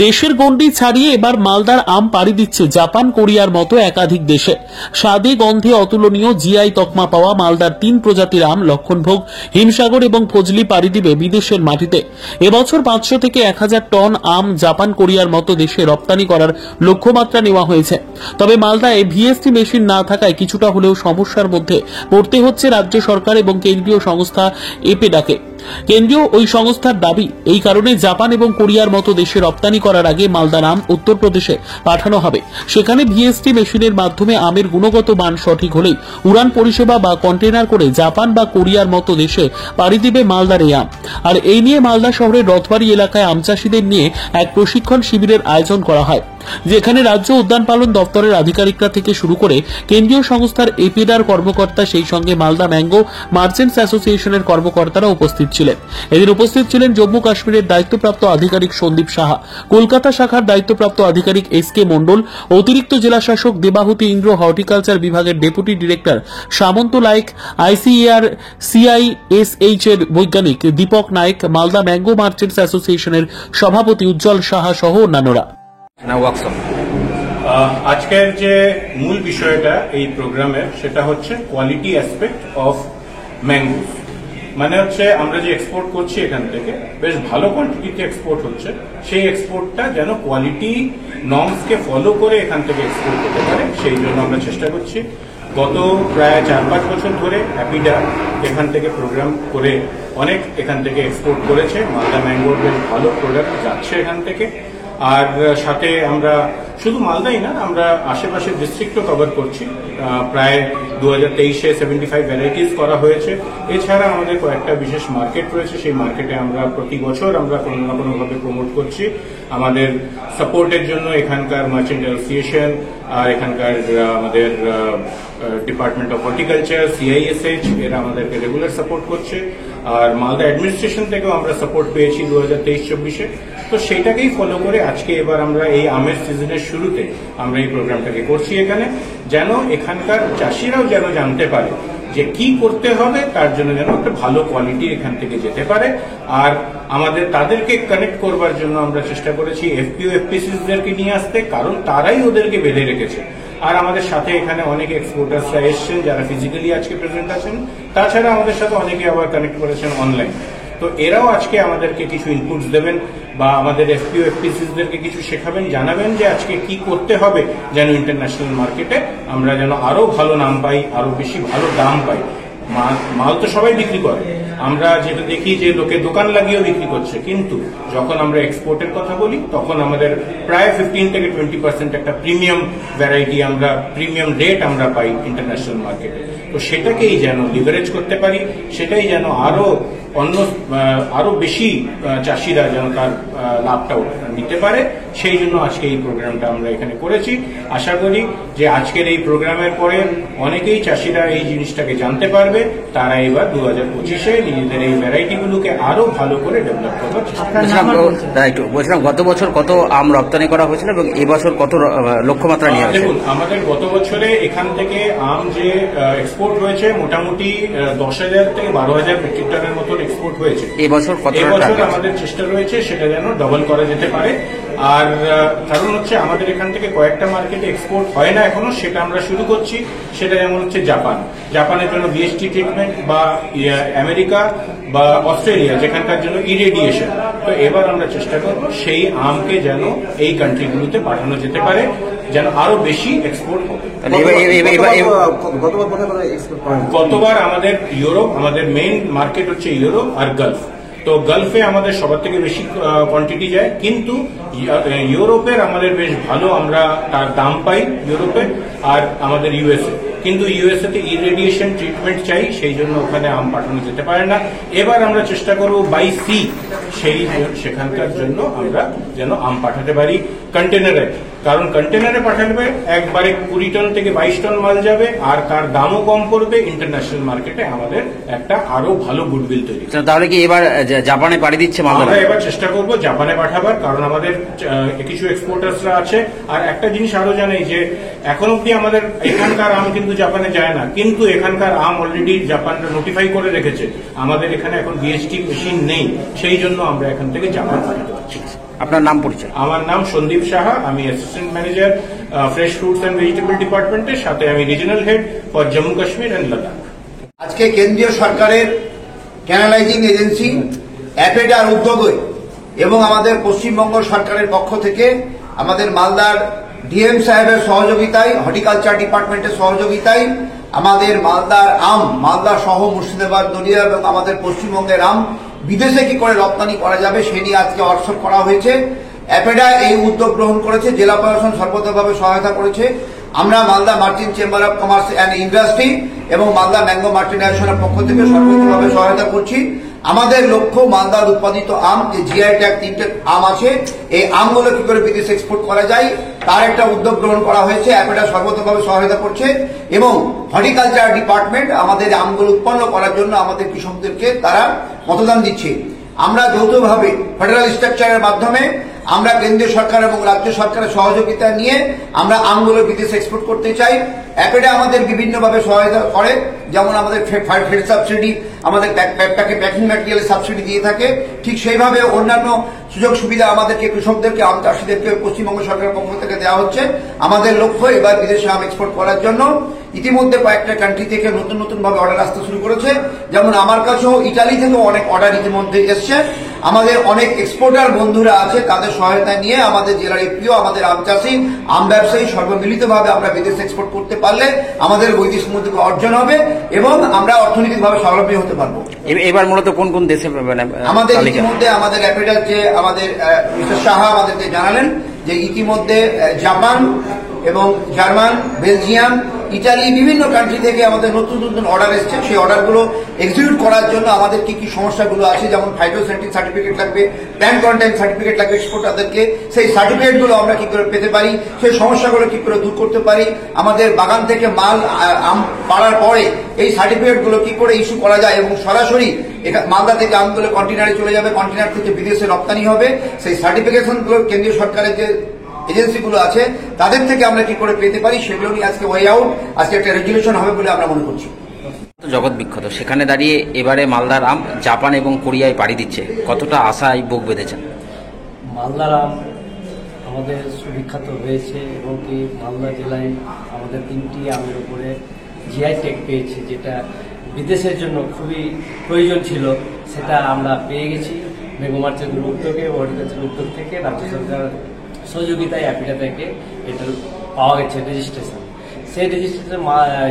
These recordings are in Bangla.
দেশের গণ্ডি ছাড়িয়ে এবার মালদার আম পাড়ি দিচ্ছে জাপান, কোরিয়ার মতো একাধিক দেশে। স্বাদে গন্ধে অতুলনীয় জিআই তকমা পাওয়া মালদার 3 প্রজাতির আম লক্ষণভোগ, হিমসাগর এবং ফজলি পাড়ি দিবে বিদেশের মাটিতে। এবছর 500 থেকে 1000 টন আম জাপান, কোরিয়ার মতো দেশে রপ্তানি করার লক্ষ্যমাত্রা নেওয়া হয়েছে। তবে মালদায় ভিএসটি মেশিন না থাকায় কিছুটা হলেও সমস্যার মধ্যে পড়তে হচ্ছে রাজ্য সরকার এবং কেন্দ্রীয় সংস্থা এপেডাকে। কেন্দ্রীয় ওই সংস্থার দাবি, এই কারণে জাপান এবং কোরিয়ার মতো দেশে রপ্তানি করার আগে মালদার আম উত্তরপ্রদেশে পাঠানো হবে। সেখানে ভিএসটি মেশিনের মাধ্যমে আমের গুণগত মান সঠিক হলেই উড়ান পরিষেবা বা কন্টেনার করে জাপান বা কোরিয়ার মতো দেশে পাড়ি দিবে মালদার এই আম। আর এই নিয়ে মালদা শহরের রথবাড়ি এলাকায় আম চাষীদের নিয়ে এক প্রশিক্ষণ শিবিরের আয়োজন করা হয়, যেখানে রাজ্য উদ্যান পালন দপ্তরের আধিকারিকরা থেকে শুরু করে কেন্দ্রীয় সংস্থার এপিডার কর্মকর্তা, সেই সঙ্গে মালদা ম্যাঙ্গো মার্চেন্টস অ্যাসোসিয়েশনের কর্মকর্তারা উপস্থিত ছিলেন। এদিন উপস্থিত ছিলেন জম্মু কাশ্মীরের দায়িত্বপ্রাপ্ত আধিকারিক সন্দীপ সাহা, কলকাতা শাখার দায়িত্বপ্রাপ্ত আধিকারিক এস.কে মণ্ডল, অতিরিক্ত জেলা শাসক দেবাহুতি ইন্দ্র, হর্টিকালচার বিভাগের ডেপুটি ডিরেক্টর সামন্ত লাইক, আইসিএআর সিআইএসএইচ এর বৈজ্ঞানিক দীপক নায়েক, মালদা ম্যাঙ্গো মার্চেন্টস অ্যাসোসিয়েশনের সভাপতি উজ্জ্বল সাহা সহ অন্যান্যরা। আজকের যে মূল বিষয়টা এই প্রোগ্রামের, সেটা হচ্ছে কোয়ালিটি অ্যাসপেক্ট অফ ম্যাঙ্গোস। মানে হচ্ছে আমরা যে এক্সপোর্ট করছি এখান থেকে বেশ ভালো কোয়ান্টিটিতে এক্সপোর্ট হচ্ছে, সেই এক্সপোর্টটা যেন কোয়ালিটি নর্মসকে ফলো করে এখান থেকে এক্সপোর্ট করতে পারে, সেই জন্য আমরা চেষ্টা করছি। গত প্রায় 4-5 বছর ধরে অ্যাপিডা এখান থেকে প্রোগ্রাম করে অনেক এখান থেকে এক্সপোর্ট করেছে। মালদা ম্যাঙ্গোর বেশ ভালো প্রোডাক্ট যাচ্ছে এখান থেকে। আর সাথে আমরা শুধু মালদাই না, আমরা আশেপাশের ডিস্ট্রিক্টও কভার করছি। প্রায় 2023-এ 75 ভ্যারাইটিস করা হয়েছে। এছাড়া আমাদের কয়েকটা বিশেষ মার্কেট রয়েছে, সেই মার্কেটে আমরা প্রতি বছর আমরা কোনো না কোনোভাবে প্রমোট করছি। আমাদের সাপোর্টের জন্য এখানকার মার্চেন্ট অ্যাসোসিয়েশন আর এখানকার আমাদের ডিপার্টমেন্ট অফ হর্টিকালচার, সিআইএসএইচ, এরা আমাদেরকে রেগুলার সাপোর্ট করছে। আর মালদা অ্যাডমিনিস্ট্রেশন থেকেও আমরা সাপোর্ট পেয়েছি 2023-24-এ। তো সেইটাকেই ফলো করে আজকে এবার আমরা এই আমের সিজনের শুরুতে আমরা এই প্রোগ্রামটাকে করছি এখানে, যেন এখানকার চাষিরাও যেন জানতে পারে যে কি করতে হবে, তার জন্য যেন একটা ভালো কোয়ালিটি এখান থেকে যেতে পারে। আর আমাদের তাদেরকে কানেক্ট করবার জন্য আমরা চেষ্টা করেছি এফপিও এফপিসিসদেরকে নিয়ে আসতে, কারণ তারাই ওদেরকে বেঁধে রেখেছে। আর আমাদের সাথে এখানে অনেক এক্সপোর্টার্সরা এসছেন যারা ফিজিক্যালি আজকে প্রেজেন্ট আছেন, তাছাড়া আমাদের সাথে অনেকে আবার কানেক্ট করেছেন অনলাইন। তো এরাও আজকে আমাদেরকে কিছু ইনপুটস দেবেন বা আমাদের এফপিও এফপিসিসদেরকে কিছু শেখাবেন, জানাবেন যে আজকে কি করতে হবে যেন ইন্টারন্যাশনাল মার্কেটে আমরা যেন আরো ভালো নাম পাই, আরো বেশি ভালো দাম পাই। মাল তো সবাই বিক্রি করে, আমরা যেটা দেখি যে লোকে দোকান লাগিয়েও বিক্রি করছে, কিন্তু যখন আমরা এক্সপোর্টের কথা বলি তখন আমাদের প্রায় 15 থেকে 20% একটা প্রিমিয়াম ভ্যারাইটি, আমরা প্রিমিয়াম রেট আমরা পাই ইন্টারন্যাশনাল মার্কেটে। তো সেটাকেই যেন লিভারেজ করতে পারি, সেটাই যেন আরো বেশি চাষিরা যেন তার লাভটাও নিতে পারে, সেই জন্য আজকে এই প্রোগ্রামটা আমরা এখানে করেছি। আশা করি যে আজকের এই প্রোগ্রামের পরে অনেকেই চাষিরা এই জিনিসটাকে জানতে পারবে, তারা এবার 2025-এ নিজেদের এই ভ্যারাইটিগুলোকে আরো ভালো করে ডেভেলপ করবে। বলছিলাম গত বছর কত আম রপ্তানি করা হয়েছিল এবং এবছর কত লক্ষ্যমাত্রা নিয়ে হয়েছে? দেখুন, আমাদের গত বছরে এখান থেকে আম যে এক্সপোর্ট হয়েছে মোটামুটি 10,000 থেকে 12,000 মেট্রিক টনের মতন এক্সপোর্ট হয়েছে। এবছর আমাদের চেষ্টা রয়েছে সেটা যেন ডবল করা যেতে পারে। আর কারণ হচ্ছে আমাদের এখান থেকে কয়েকটা মার্কেটে এক্সপোর্ট হয় না এখনো, সেটা আমরা শুরু করছি। সেটা যেমন হচ্ছে জাপানের জন্য বিএসটি ট্রিটমেন্ট, বা আমেরিকা বা অস্ট্রেলিয়া যেখানকার জন্য ইরেডিয়েশন। তো এবার আমরা চেষ্টা করব সেই আমকে যেন এই কান্ট্রিগুলোতে পাঠানো যেতে পারে, যেন আরো বেশি এক্সপোর্ট হবে। গতবার আমাদের ইউরোপ, আমাদের মেইন মার্কেট হচ্ছে ইউরোপ আর গালফ। তো গালফে আমাদের সবার থেকে বেশি কোয়ান্টিটি যায়, কিন্তু ইউরোপের আমাদের বেশ ভালো আমরা তার দাম পাই ইউরোপে। আর আমাদের ইউএসএ, কিন্তু ইউএসএ তে ইরেডিয়েশন ট্রিটমেন্ট চাই, সেই জন্য ওখানে আম পাঠানো যেতে পারে না। এবার আমরা চেষ্টা করব বাই সি, সেখানকার জন্য আমরা যেন আম পাঠাতে পারি কন্টেনারে। কারণ কন্টেনারে পাঠালে একবারে 20 টন থেকে 22 টন মাল যাবে, আর তার দামও কম পড়বে। ইন্টারন্যাশনাল মার্কেটে আমাদের একটা আরো ভালো গুডউইল তৈরি। তাহলে কি এবার জাপানে পাড়ি দিচ্ছে মাল? আমরা এবার চেষ্টা করব জাপানে পাঠাবার, কারণ আমাদের কিছু এক্সপোর্টার্সরা আছে। আর একটা জিনিস আরো জানাই যে এখন অব্দি আমাদের এখানকার আম কিন্তু জাপানে যায় না, কিন্তু এখানকার আম অলরেডি জাপানরা নোটিফাই করে রেখেছে। আমাদের এখানে এখন বিএসটি মেশিন নেই, সেই জন্য আমরা এখান থেকে জাপান পাঠাতে পারছি। আপনার নাম পরিচয়? আমার নাম সন্দীপ সাহা, আমি assistant manager fresh fruits and vegetable ডিপার্টমেন্টের, সাথে আমি regional head for Jammu Kashmir and Ladakh. আজকে কেন্দ্রীয় সরকারের ক্যানালাইজিং এজেন্সি অ্যাপেডার উদ্যোগে এবং আমাদের পশ্চিমবঙ্গ সরকারের পক্ষ থেকে আমাদের মালদার ডিএম সাহেবের সহযোগিতায়, হর্টিকালচার ডিপার্টমেন্টের সহযোগিতায় আমাদের মালদার আম, মালদা সহ মুর্শিদাবাদ, নদিয়া এবং আমাদের পশ্চিমবঙ্গের আম বিদেশে কি করে রপ্তানি করা যাবে সে নিয়ে আজকে ওয়ার্কশপ করা হয়েছে। অ্যাপেডা এই উদ্যোগ গ্রহণ করেছে, জেলা প্রশাসন সর্বতভাবে সহায়তা করেছে। আমরা Malda merchant chamber of commerce and industry এবং মালদা ম্যাঙ্গো মার্চেন্ট অ্যাসোসিয়েশনের পক্ষ থেকে সর্বতভাবে সহায়তা করছি। আমাদের লক্ষ্য মালদার উৎপাদিত আম, যে জিআই ট্যাগ 3টে আম আছে, এই আমগুলো কি করে বিদেশে এক্সপোর্ট করা যায় তার একটা উদ্যোগ গ্রহণ করা হয়েছে। অ্যাপেডা সর্বতভাবে সহায়তা করছে এবং হর্টিকালচার ডিপার্টমেন্ট আমাদের আমগুলো উৎপন্ন করার জন্য আমাদের কৃষকদেরকে তারা মতদান দিচ্ছে। আমরা যৌথভাবে ফেডারেল স্ট্রাকচারের মাধ্যমে আমরা কেন্দ্রীয় সরকার এবং রাজ্য সরকারের সহযোগিতা নিয়ে আমরা আমগুলো বিদেশে এক্সপোর্ট করতে চাই। অ্যাপেডা আমাদের বিভিন্নভাবে সহায়তা করে, যেমন আমাদের ফেড সাবসিডি, আমাদের প্যাকিং ম্যাটেরিয়ালের সাবসিডি দিয়ে থাকে, ঠিক সেইভাবে অন্যান্য সুযোগ সুবিধা আমাদেরকে কৃষকদেরকে, আম চাষিদেরকে পশ্চিমবঙ্গ সরকারের পক্ষ থেকে দেওয়া হচ্ছে। আমাদের লক্ষ্য এবার বিদেশে আম এক্সপোর্ট করার জন্য। ইতিমধ্যে কয়েকটা কান্ট্রি থেকে নতুন নতুন ভাবে অর্ডার আসতে শুরু করেছে, যেমন আমার কাছেও ইটালি থেকেও অনেক অর্ডার ইতিমধ্যে এসছে। আমাদের অনেক এক্সপোর্টার বন্ধুরা আছে, তাদের সহায়তা নিয়ে আমাদের জেলার এপিও, আমাদের আম চাষি, আম ব্যবসায়ী সর্বমিলিতভাবে আমরা বিদেশে এক্সপোর্ট করতে পারলে আমাদের বৈদেশিক মুদ্রা অর্জন হবে এবং আমরা অর্থনৈতিকভাবে স্বাবলম্বী হতে পারবো। এবার মূলত কোন কোন দেশে আমাদের ইতিমধ্যে আমাদের অ্যাপেডার যে আমাদের মিস্টার সাহা আমাদেরকে জানালেন যে ইতিমধ্যে জাপান এবং জার্মান, বেলজিয়াম, ইটালি, বিভিন্ন কান্ট্রি থেকে আমাদের নতুন নতুন অর্ডার এসছে। সেই অর্ডারগুলো এক্সিকিউট করার জন্য আমাদের কি কি সমস্যাগুলো আছে, যেমন ফাইটোস্যানিটারি সার্টিফিকেট লাগবে, প্ল্যান্ট কোয়ারেন্টাইন সার্টিফিকেট লাগবে এক্সপোর্টারদেরকে, সেই সার্টিফিকেটগুলো আমরা কি করে পেতে পারি, সেই সমস্যাগুলো কি করে দূর করতে পারি, আমাদের বাগান থেকে মাল আম পাড়ার পরে এই সার্টিফিকেটগুলো কি করে ইস্যু করা যায় এবং সরাসরি মালদা থেকে আমগুলো কন্টেনারে চলে যাবে, কন্টেনার থেকে বিদেশে রপ্তানি হবে, সেই সার্টিফিকেশনগুলো কেন্দ্রীয় সরকারের যে এজেন্সিগুলো আছে তাদের থেকে আমরা কি করে পেতে পারি সেগুলো নিয়ে আজকে ওয়ে আউট, আজকে একটা রেজুলেশন হবে বলে আমরা মনে করছি। জগৎ বিখ্যাত, সেখানে দাঁড়িয়ে এবারে মালদার আম জাপান এবং কোরিয়ায় পাড়ি দিচ্ছে, কতটা আশায় বুক বেঁধেছেন? মালদার আম আমাদের সুবিখ্যাত হয়েছে এবং কি মালদা জেলায় আমাদের 3টি আমের উপরে জিআই ট্যাগ পেয়েছে, যেটা বিদেশের জন্য খুবই প্রয়োজন ছিল, সেটা আমরা পেয়ে গেছি। ম্যাঙ্গো মার্চেন্টের উদ্যোগে, হর্টিকালচার উদ্যোগ থেকে, রাজ্য সরকার সহযোগিতায় অ্যাপিডা থেকে এটা পাওয়া গেছে রেজিস্ট্রেশন। সেই রেজিস্ট্রেশন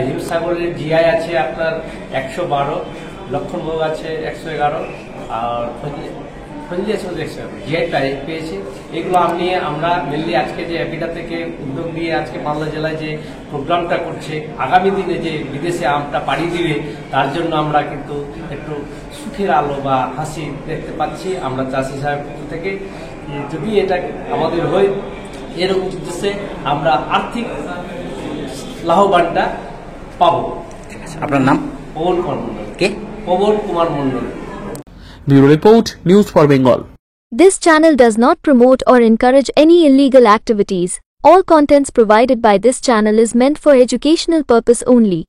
হিমসাগরের জিআই আছে আপনার 112, লক্ষণভোগ আছে 111, আর ফজলি আছে 111, জিআই পেয়েছে। এগুলো নিয়ে আমরা মেনলি আজকে যে অ্যাপিডা থেকে উদ্যোগ নিয়ে আজকে মালদা জেলায় যে প্রোগ্রামটা করছে, আগামী দিনে যে বিদেশে আমটা পাড়ি দিবে তার জন্য আমরা কিন্তু একটু সুখের আলো বা হাসি দেখতে পাচ্ছি আমরা চাষি সাহেব থেকে। যদি এটা আমাদের হয় এরকম উদ্দেশ্যে আমরা আর্থিক লাভবানটা পাবো। আপনার নাম? পবন কুমার মন্ডল। কে? Pawan Kumar Mondal. Bureau report, news for Bengal. This channel does not promote or encourage any illegal activities. All contents provided by this channel is meant for educational purpose only.